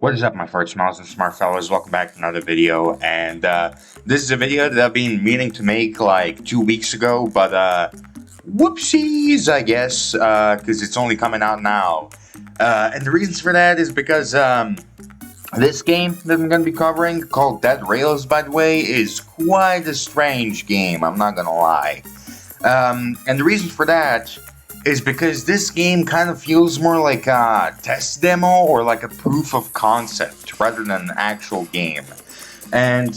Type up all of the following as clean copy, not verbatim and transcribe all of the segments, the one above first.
What is up, my fart smiles and smart fellas? Welcome back to another video. And this is a video that I've been meaning to make like 2 weeks ago, but whoopsies, I guess, because it's only coming out now. And the reasons for that is because this game that I'm going to be covering, called Dead Rails, by the way, is quite a strange game, I'm not going to lie. And the reason for that is because this game kind of feels more like a test demo or like a proof of concept rather than an actual game. And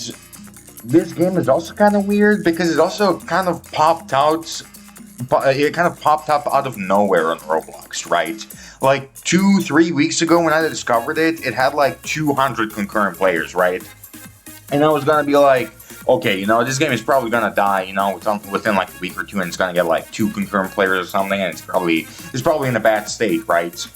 this game is also kind of weird because it also kind of popped out. It kind of popped up out of nowhere on Roblox, right? Like 2-3 weeks ago when I discovered it, it had like 200 concurrent players, right? And I was gonna be like, okay, this game is probably gonna die, within like a week or two, and it's gonna get like 2 concurrent players or something, and it's probably in a bad state, right?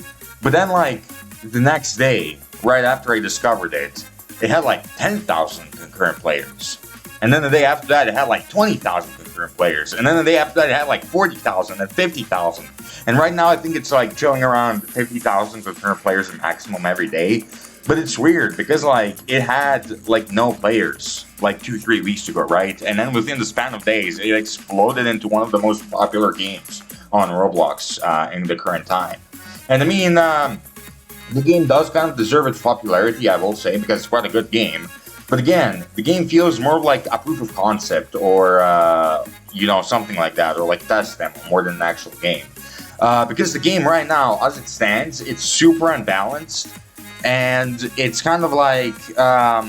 But then like the next day, right after I discovered it, it had like 10,000 concurrent players. And then the day after that, it had like 20,000 concurrent players. And then the day after that, it had like 40,000 and 50,000. And right now, I think it's like chilling around 50,000 concurrent players maximum every day. But it's weird because like it had like no players like 2-3 weeks ago, right? And then within the span of days, it exploded into one of the most popular games on Roblox in the current time. And I mean, the game does kind of deserve its popularity, I will say, because it's quite a good game. But again, the game feels more like a proof of concept or, something like that, or like test demo more than an actual game. Because the game right now, as it stands, it's super unbalanced, and it's kind of like, how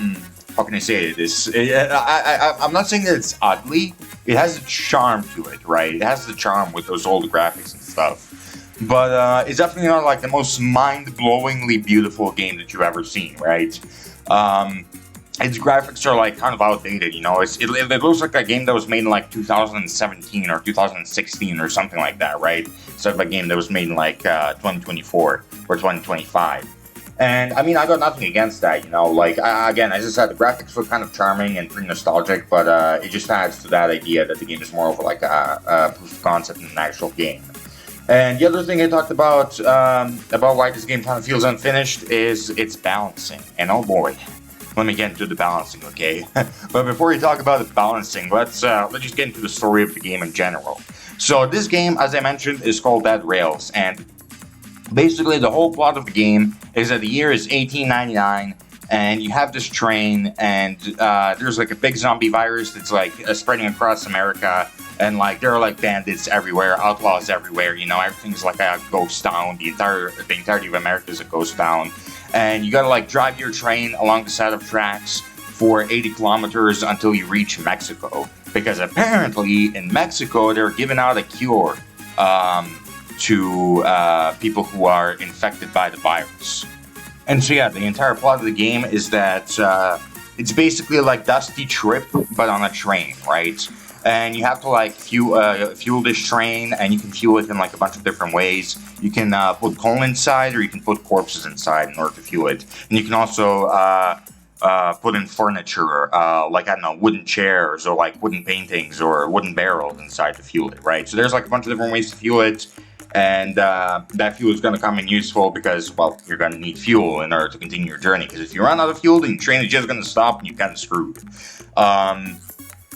can I say this? I'm not saying that it's ugly. It has a charm to it, right? It has the charm with those old graphics and stuff. But it's definitely not like the most mind-blowingly beautiful game that you've ever seen, right? Its graphics are like kind of outdated, it looks like a game that was made in like 2017 or 2016 or something like that, right? Instead of a game that was made in like 2024 or 2025. And I mean, I got nothing against that, again, as I said, the graphics look kind of charming and pretty nostalgic, but it just adds to that idea that the game is more of like a proof of concept than an actual game. And the other thing I talked about why this game kind of feels unfinished is its balancing. And oh boy, let me get into the balancing, okay? But before we talk about the balancing, let's just get into the story of the game in general. So this game, as I mentioned, is called Dead Rails, and basically the whole plot of the game is that the year is 1899, and you have this train, and there's like a big zombie virus that's like spreading across America, and like there are like bandits everywhere, outlaws everywhere. Everything's like a ghost town. The entirety of America is a ghost town, and you gotta like drive your train along the set of tracks for 80 kilometers until you reach Mexico, because apparently in Mexico they're giving out a cure to people who are infected by the virus. And so yeah, the entire plot of the game is that it's basically like Dusty Trip, but on a train, right? And you have to like fuel this train, and you can fuel it in like a bunch of different ways. You can put coal inside, or you can put corpses inside in order to fuel it. And you can also put in furniture, like, I don't know, wooden chairs, or like wooden paintings, or wooden barrels inside to fuel it, right? So there's like a bunch of different ways to fuel it. And that fuel is going to come in useful because, well, you're going to need fuel in order to continue your journey. Because if you run out of fuel, then your train is just going to stop and you're kind of screwed.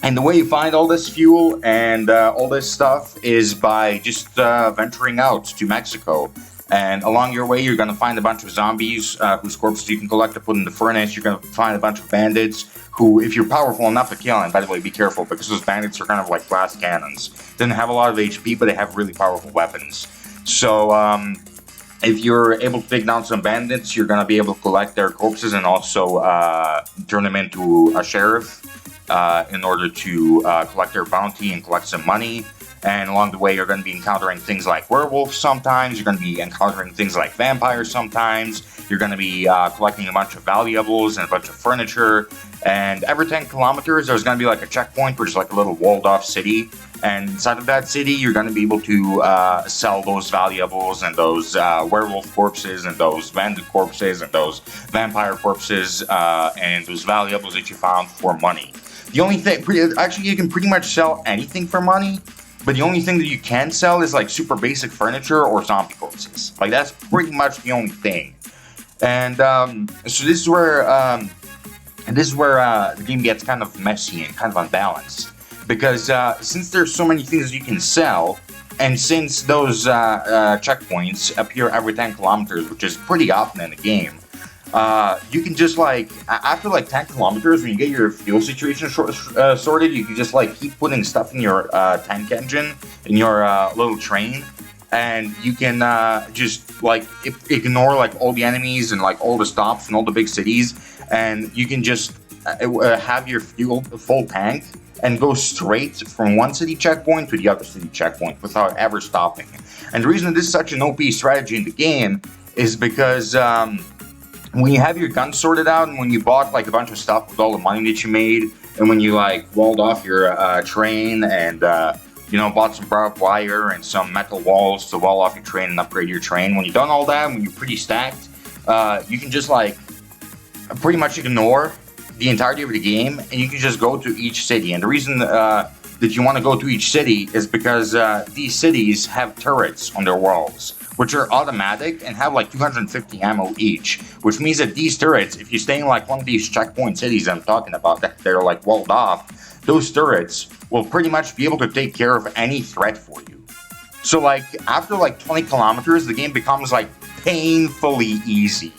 And the way you find all this fuel and all this stuff is by just venturing out to Mexico. And along your way, you're going to find a bunch of zombies whose corpses you can collect to put in the furnace. You're going to find a bunch of bandits who, if you're powerful enough to kill, and by the way, be careful, because those bandits are kind of like glass cannons. They don't have a lot of HP, but they have really powerful weapons. So, if you're able to take down some bandits, you're going to be able to collect their corpses and also turn them into a sheriff in order to collect their bounty and collect some money. And along the way, you're going to be encountering things like werewolves sometimes. You're going to be encountering things like vampires sometimes. You're going to be collecting a bunch of valuables and a bunch of furniture. And every 10 kilometers, there's going to be like a checkpoint, which is like a little walled-off city. And inside of that city, you're going to be able to sell those valuables and those werewolf corpses and those bandit corpses and those vampire corpses and those valuables that you found for money. The only thing, actually, you can pretty much sell anything for money. But the only thing that you can sell is like super basic furniture or zombie corpses. Like, that's pretty much the only thing. And so this is where the game gets kind of messy and kind of unbalanced, because since there's so many things you can sell, and since those checkpoints appear every 10 kilometers, which is pretty often in the game, you can just like, after like 10 kilometers, when you get your fuel situation sorted, you can just like keep putting stuff in your tank engine, in your little train, and you can just like ignore like all the enemies and like all the stops and all the big cities, and you can just have your fuel full tank and go straight from one city checkpoint to the other city checkpoint without ever stopping. And the reason this is such an OP strategy in the game is because when you have your gun sorted out, and when you bought like a bunch of stuff with all the money that you made, and when you like walled off your train and bought some barbed wire and some metal walls to wall off your train and upgrade your train, when you've done all that, when you're pretty stacked, you can just like pretty much ignore the entirety of the game, and you can just go to each city. And the reason that you want to go to each city is because these cities have turrets on their walls, which are automatic and have like 250 ammo each, which means that these turrets, if you stay in like one of these checkpoint cities I'm talking about that they're like walled off, those turrets will pretty much be able to take care of any threat for you. So like after like 20 kilometers, the game becomes like painfully easy,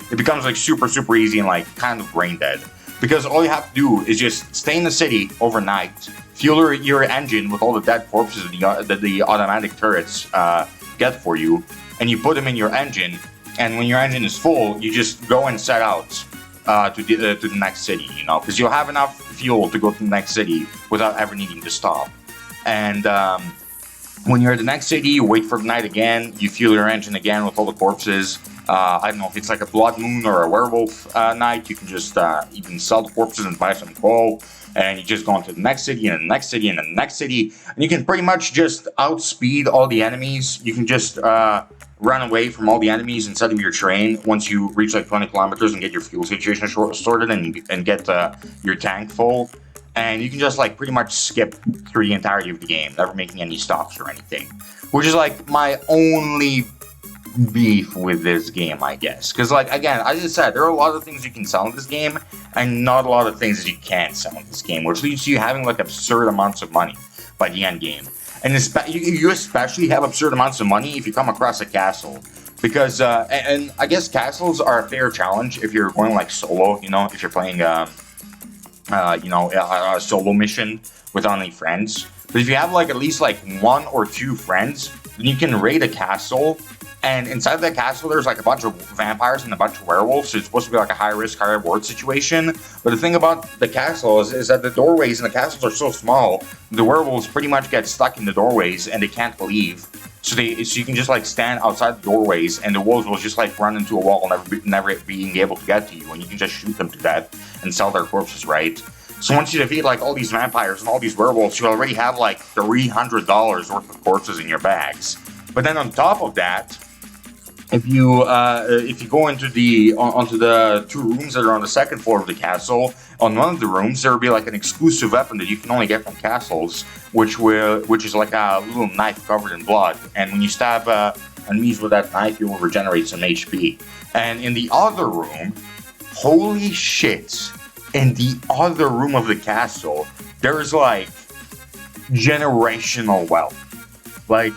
It becomes like super, super easy and like kind of brain dead. Because all you have to do is just stay in the city overnight, fuel your engine with all the dead corpses that the automatic turrets get for you, and you put them in your engine, and when your engine is full, you just go and set out to the next city, because you'll have enough fuel to go to the next city without ever needing to stop. And when you're at the next city, you wait for the night again, you fuel your engine again with all the corpses. I don't know if it's like a blood moon or a werewolf night, you can just even sell the corpses and buy some coal, and you just go on to the next city and the next city and the next city, and you can pretty much just outspeed all the enemies. You can just run away from all the enemies inside of your train once you reach like 20 kilometers and get your fuel situation sorted and get your tank full. And you can just like pretty much skip through the entirety of the game, never making any stops or anything, which is like my only beef with this game, I guess. Because like, again, as I said, there are a lot of things you can sell in this game and not a lot of things that you can't sell in this game, which leads to you having like absurd amounts of money by the end game. And you especially have absurd amounts of money if you come across a castle, because and I guess castles are a fair challenge if you're going like solo, if you're playing a solo mission without any friends. But if you have like at least like one or two friends, then you can raid a castle. And inside that castle, there's like a bunch of vampires and a bunch of werewolves. So it's supposed to be like a high risk, high reward situation. But the thing about the castle is that the doorways in the castles are so small, the werewolves pretty much get stuck in the doorways and they can't leave. So you can just like stand outside the doorways, and the wolves will just like run into a wall, never being able to get to you. And you can just shoot them to death and sell their corpses, right? So once you defeat like all these vampires and all these werewolves, you already have like $300 worth of corpses in your bags. But then on top of that, if you go onto the two rooms that are on the second floor of the castle, on one of the rooms there will be like an exclusive weapon that you can only get from castles, which is like a little knife covered in blood. And when you stab enemies with that knife, you will regenerate some HP. And in the other room, holy shit! In the other room of the castle, there's like generational wealth. Like,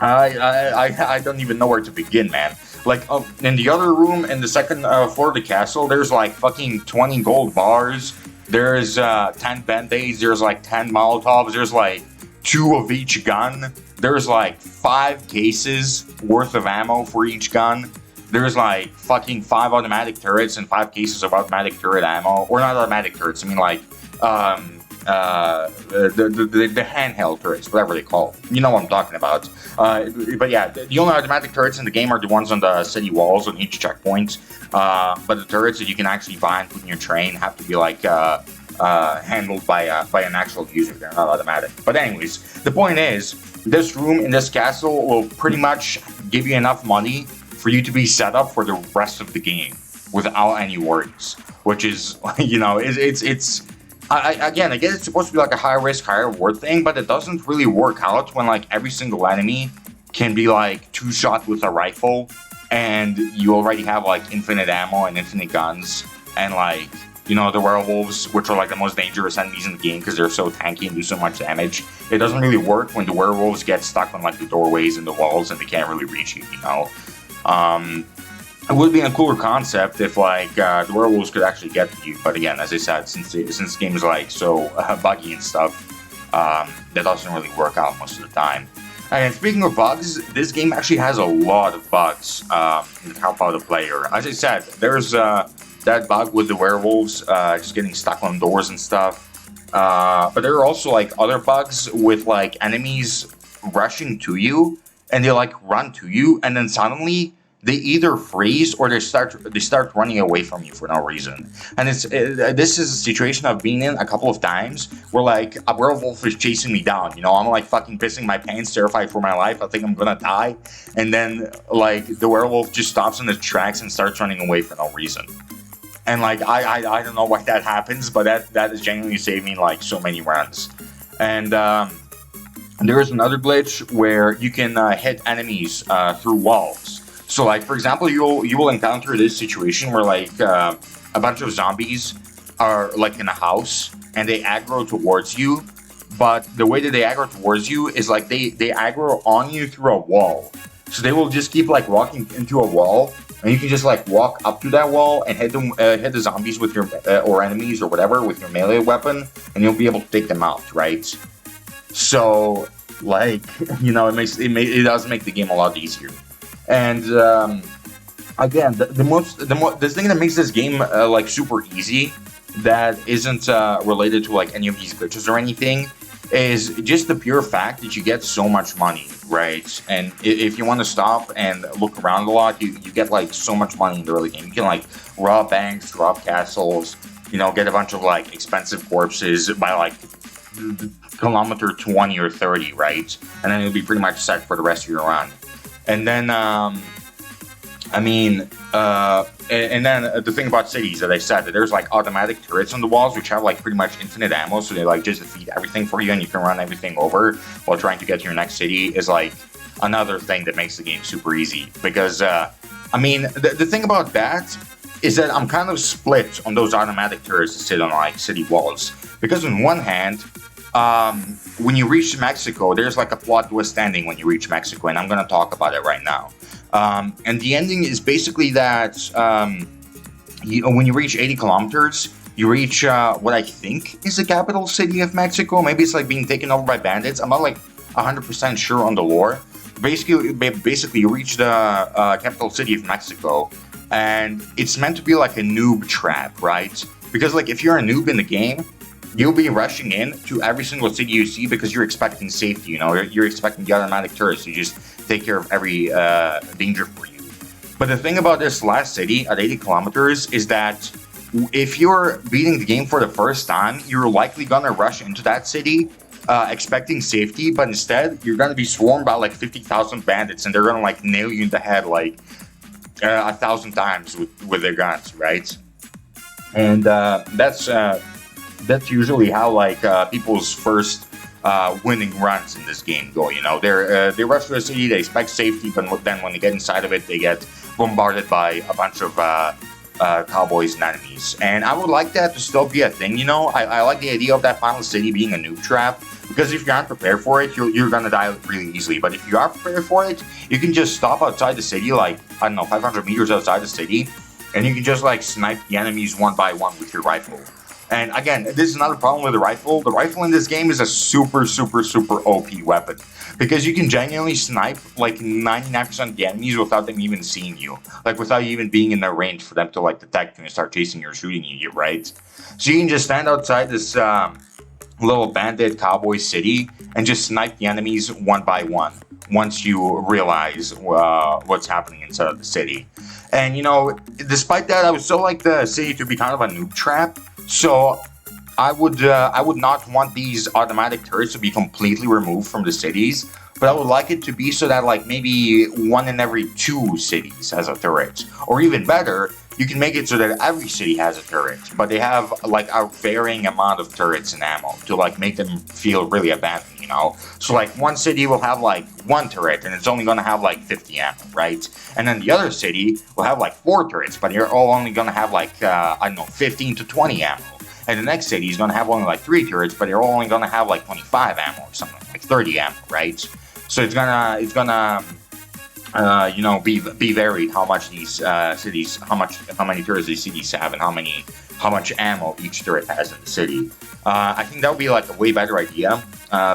I don't even know where to begin, man. Like, in the other room, in the second floor of the castle, there's like fucking 20 gold bars. There's 10 band-aids. There's like 10 molotovs. There's like 2 of each gun. There's like 5 cases worth of ammo for each gun. There's like fucking 5 automatic turrets and 5 cases of automatic turret ammo. Or not automatic turrets, I mean like, the handheld turrets, whatever they call them. You know what I'm talking about. But yeah, the only automatic turrets in the game are the ones on the city walls on each checkpoint. But the turrets that you can actually buy and put in your train have to be like handled by an actual user. They're not automatic. But anyways, the point is, this room in this castle will pretty much give you enough money for you to be set up for the rest of the game without any worries. Which is, it's again, I guess it's supposed to be like a high risk, high reward thing, but it doesn't really work out when like every single enemy can be like 2-shot with a rifle, and you already have like infinite ammo and infinite guns, and like, you know, the werewolves, which are like the most dangerous enemies in the game because they're so tanky and do so much damage. It doesn't really work when the werewolves get stuck on like the doorways and the walls and they can't really reach you, you know. It would be a cooler concept if like the werewolves could actually get to you, but again, as I said, since the game is like so buggy and stuff, that doesn't really work out most of the time. And speaking of bugs, this game actually has a lot of bugs to help out the player. As I said, there's that bug with the werewolves just getting stuck on doors and stuff. But there are also like other bugs with like enemies rushing to you, and they like run to you, and then suddenly they either freeze or they start running away from you for no reason. And this is a situation I've been in a couple of times where like a werewolf is chasing me down. You know, I'm like fucking pissing my pants, terrified for my life. I think I'm gonna die, and then like the werewolf just stops in the tracks and starts running away for no reason. And like I don't know why that happens, but that is genuinely saving like so many runs. And there is another glitch where you can hit enemies through walls. So like, for example, you will encounter this situation where like a bunch of zombies are like in a house and they aggro towards you, but the way that they aggro towards you is like they aggro on you through a wall. So they will just keep like walking into a wall, and you can just like walk up to that wall and hit the zombies with your or enemies or whatever with your melee weapon, and you'll be able to take them out, right? So like, you know, it does make the game a lot easier. And again, the thing that makes this game like super easy, that isn't related to like any of these glitches or anything, is just the pure fact that you get so much money, right? And if you want to stop and look around a lot, you get like so much money in the early game. You can like rob banks, rob castles, you know, get a bunch of like expensive corpses by like kilometer 20 or 30, right? And then you'll be pretty much set for the rest of your run. And then, and then the thing about cities that I said, that there's like automatic turrets on the walls, which have like pretty much infinite ammo, so they like just defeat everything for you, and you can run everything over while trying to get to your next city, is like another thing that makes the game super easy. Because, the thing about that is that I'm kind of split on those automatic turrets that sit on like city walls. Because on one hand, when you reach Mexico, there's like a plot twist ending when you reach Mexico, and I'm going to talk about it right now. And the ending is basically that when you reach 80 kilometers, you reach what I think is the capital city of Mexico. Maybe it's like being taken over by bandits. I'm not like 100% sure on the lore. Basically, you reach the capital city of Mexico, and it's meant to be like a noob trap, right? Because like if you're a noob in the game, you'll be rushing in to every single city you see because you're expecting safety, you know, you're expecting the automatic turrets to just take care of every danger for you. But the thing about this last city at 80 kilometers is that if you're beating the game for the first time, you're likely gonna rush into that city expecting safety, but instead you're gonna be swarmed by like 50,000 bandits, and they're gonna like nail you in the head like 1,000 times with their guns, right? And that's usually how like people's first winning runs in this game go. You know, they rush to the city, they expect safety, but then when they get inside of it, they get bombarded by a bunch of cowboys and enemies. And I would like that to still be a thing. You know, I like the idea of that final city being a noob trap, because if you aren't prepared for it, you're gonna die really easily. But if you are prepared for it, you can just stop outside the city, like, I don't know, 500 meters outside the city, and you can just like snipe the enemies one by one with your rifle. And again, this is another problem with the rifle. The rifle in this game is a super, super, super OP weapon, because you can genuinely snipe like 99% of the enemies without them even seeing you, like without you even being in their range for them to like detect you and start chasing you or shooting you, right? So you can just stand outside this little bandit cowboy city and just snipe the enemies one by one once you realize what's happening inside of the city. And you know, despite that, I would still like the city to be kind of a noob trap. So I would not want these automatic turrets to be completely removed from the cities, but I would like it to be so that like maybe 1 in every 2 cities has a turret. Or even better, you can make it so that every city has a turret, but they have like a varying amount of turrets and ammo to like make them feel really abandoned, you know? So like one city will have like one turret and it's only gonna have like 50 ammo, right? And then the other city will have like 4 turrets, but you're all only gonna have like, I don't know, 15 to 20 ammo. And the next city is gonna have only like 3 turrets, but you're only gonna have like 25 ammo or something, like 30 ammo, right? So it's gonna you know, be varied how much these cities, how many turrets these cities have, and how much ammo each turret has in the city. I think that would be like a way better idea,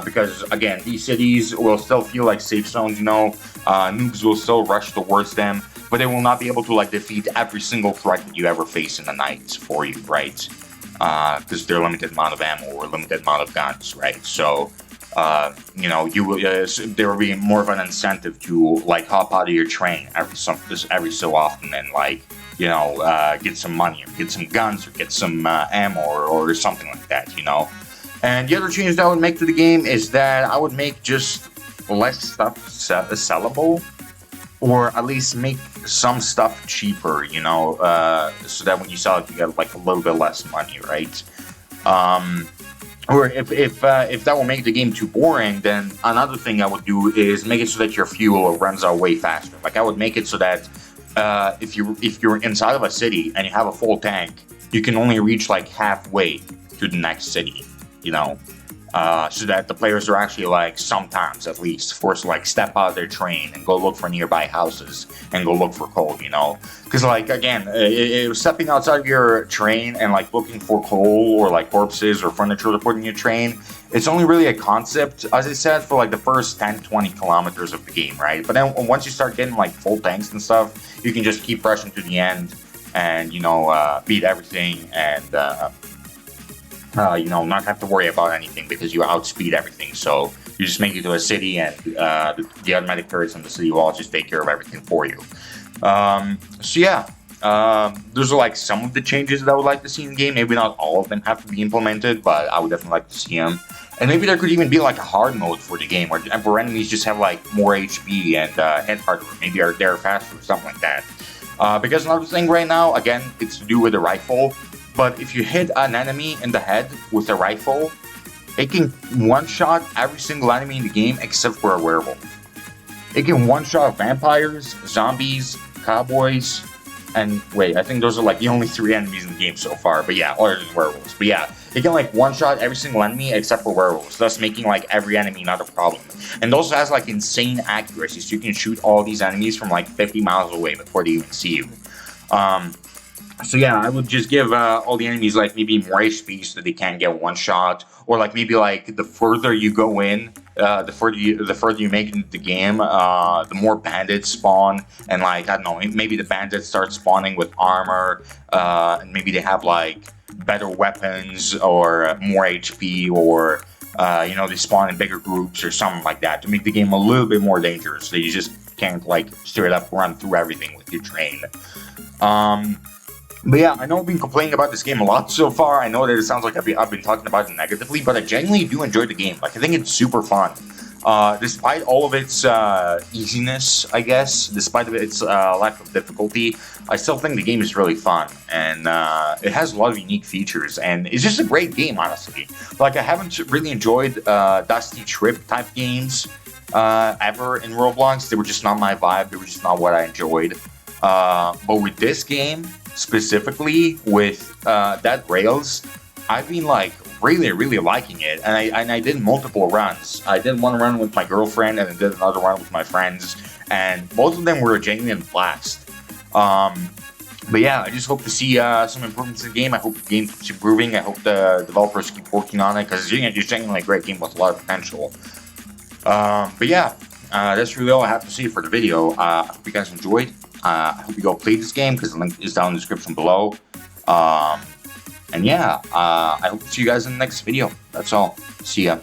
because again, these cities will still feel like safe zones. You know, noobs will still rush towards them, but they will not be able to like defeat every single threat that you ever face in the night for you, right? Because they're limited amount of ammo or limited amount of guns, right? So. You know, you will. There will be more of an incentive to like hop out of your train every so often and like, you know, get some money or get some guns or get some ammo or something like that. You know, and the other change that I would make to the game is that I would make just less stuff sellable, or at least make some stuff cheaper. You know, so that when you sell it, you get like a little bit less money, right? Or if that will make the game too boring, then another thing I would do is make it so that your fuel runs out way faster. Like I would make it so that if you're inside of a city and you have a full tank, you can only reach like halfway to the next city, you know, so that the players are actually like sometimes at least forced to like step out of their train and go look for nearby houses and go look for coal, you know, because like again, stepping outside of your train and like looking for coal or like corpses or furniture to put in your train, it's only really a concept, as I said, for like the first 10-20 kilometers of the game, right? But then once you start getting like full tanks and stuff, you can just keep rushing to the end and, you know, beat everything and you know, not have to worry about anything because you outspeed everything. So you just make it to a city and the automatic turrets in the city will just take care of everything for you. So yeah, those are like some of the changes that I would like to see in the game. Maybe not all of them have to be implemented, but I would definitely like to see them. And maybe there could even be like a hard mode for the game where enemies just have like more HP and hit harder. Maybe they're faster or something like that. Because another thing right now, again, it's to do with the rifle. But if you hit an enemy in the head with a rifle, it can one-shot every single enemy in the game except for a werewolf. It can one-shot vampires, zombies, cowboys, and wait, I think those are like the only 3 enemies in the game so far. But yeah, other than werewolves. But yeah, it can like one-shot every single enemy except for werewolves, thus making like every enemy not a problem. And it also has like insane accuracy, so you can shoot all these enemies from like 50 miles away before they even see you. So yeah, I would just give all the enemies like maybe more HP so that they can't get one shot, or like maybe like the further you go in, the further you make it into the game, the more bandits spawn, and like I don't know, maybe the bandits start spawning with armor, and maybe they have like better weapons or more HP, or you know, they spawn in bigger groups or something like that to make the game a little bit more dangerous. So you just can't like straight up run through everything with your train. But yeah, I know I've been complaining about this game a lot so far. I know that it sounds like I've been talking about it negatively, but I genuinely do enjoy the game. Like, I think it's super fun. Despite all of its easiness, I guess, despite its lack of difficulty, I still think the game is really fun. And it has a lot of unique features, and it's just a great game, honestly. Like, I haven't really enjoyed Dusty Trip type games ever in Roblox. They were just not my vibe. They were just not what I enjoyed. But with this game, specifically with Dead Rails, I've been like really liking it, and I did multiple runs. I did one run with my girlfriend, and I did another run with my friends, and both of them were a genuine blast. But yeah, I just hope to see some improvements in the game. I hope the game keeps improving. I hope the developers keep working on it, because it's genuinely a great game with a lot of potential. But yeah, that's really all I have to say for the video. I hope you guys enjoyed. I hope you go play this game, because the link is down in the description below. And yeah, I hope to see you guys in the next video. That's all. See ya.